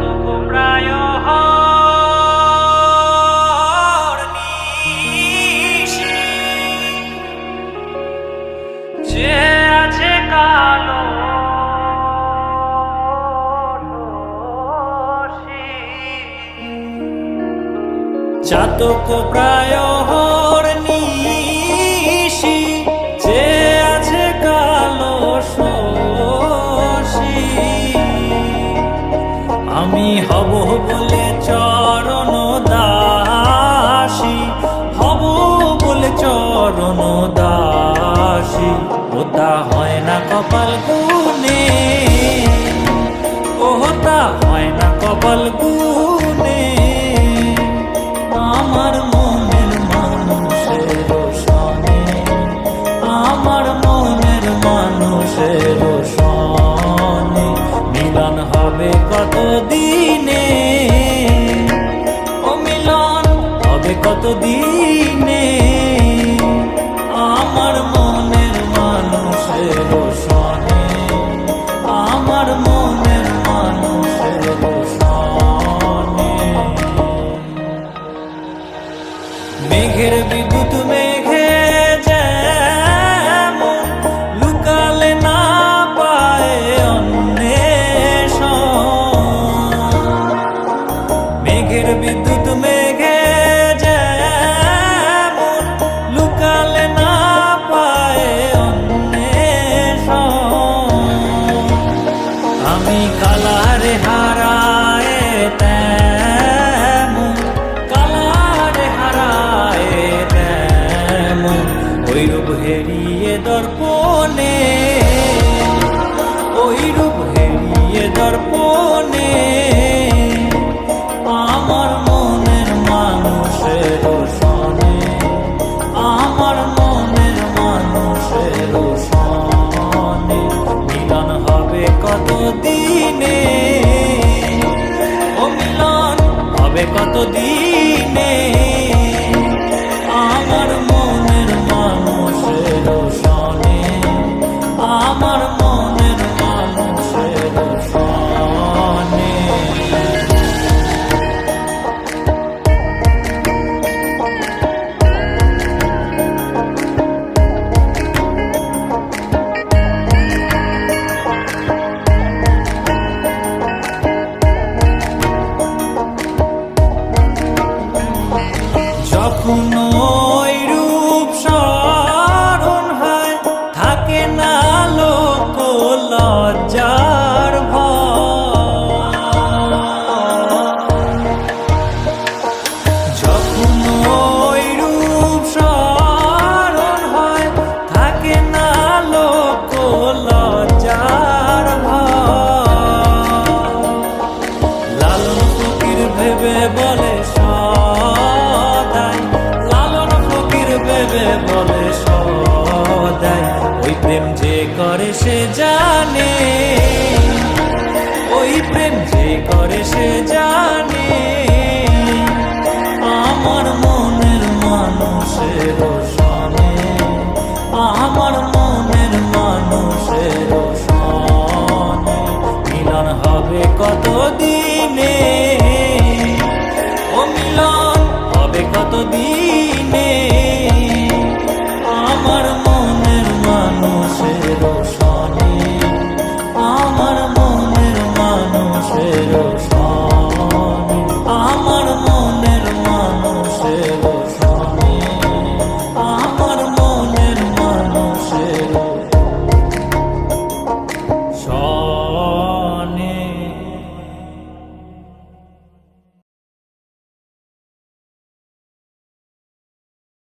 চাতক প্রায় হরনিশি, যে আছে কালো চাতক প্রায় হরনিশি, যে আছে কালো শশী। আমি হব বলে চরণ দাসী, হব বলে চরণ দাসী, ওটা হয় না কপাল গুনে, ওটা হয় না কপাল গুনে। আমার মনের মানুষের সনে, আমার মনের মানুষের সনে মিলন হবে কত দিনে, ও মিলন হবে কত দিনে। আমার মনের মানুষের সনে, আমার মনের মানুষের সনে। মেঘের বিদ্যুৎ মেঘে যেমন লুকালে না পায় অন্বেষণ, মেঘের বিদ্যুৎ মেঘে যেমন লুকালে না পায় অন্বেষণ। আমি কালারে হারায় তেমন, কালারে হারায় তেমন, ওই রূপ হেরিয়ে দর্পণে, ওই রূপ হেরিয়ে দর্পণে। আমার মনের মানুষের সনে, আমার মনের মানুষের সনে মিলন হবে কত দিনে, ও মিলন হবে কত দিনে। আমার মনের মানুষের সনে, আমার মনের মানুষের সনে। যখন ওই রূপ স্মরণ হয়, থাকে না লোক লজ্জার ভয়। যখন ওই রূপ স্মরণ হয়, থাকে না লোক লজ্জার ভয়। লালন ফকির ভেবে বলে সদাই, লালন ফকির ভেবে বলে সদাই, ওই প্রেম যে করে সে জানে, ওই প্রেম যে করে সে জানে। আমার মনের মানুষের সনে, আমার মনের মানুষের সনে মিলন হবে কত দিনে, ও মিলন হবে কত দিনে। আমার মনের মানুষের সনে, আমার মনের মানুষের সনে, আমার মনের মানুষের